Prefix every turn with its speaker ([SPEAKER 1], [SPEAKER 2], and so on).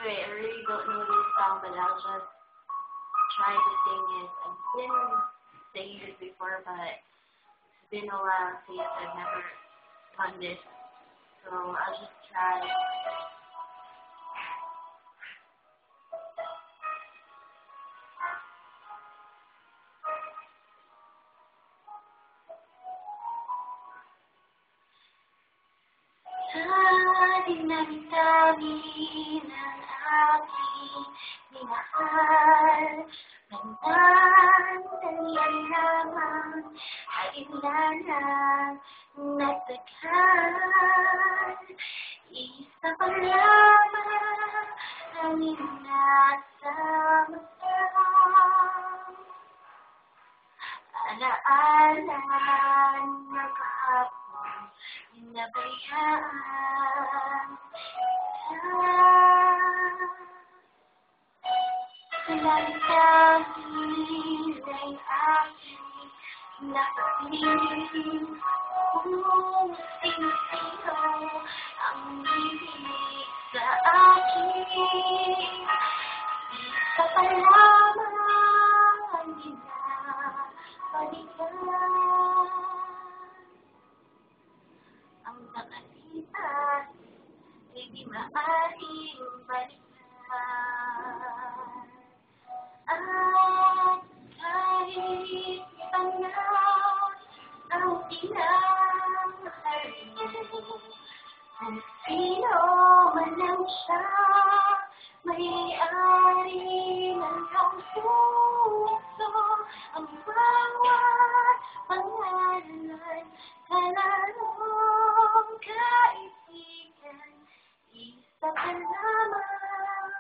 [SPEAKER 1] Anyway, I really don't know this song, but I'll just try to sing it. I've been saying this before, but it's been a while since I've never done this. So I'll just try. Sa dinami-dami ng aking minahal, panandalian lamang ay ilanang nagtagal. Isa pa lamang ang inasa mata, alaala na kahapon nabayaan ka. Lalang ay aking nakapiling kung sino-sino ang bibig sa akin. Isa pa lamang ang binabalikan. Ang nakalipas ay di maaaring balikan. At kahit pa na ang tinahal mo, kung sino man lang siya, may-ari ng iyong puso, ang bawat pangalan, kalarong kaibigan, isa pa lamang.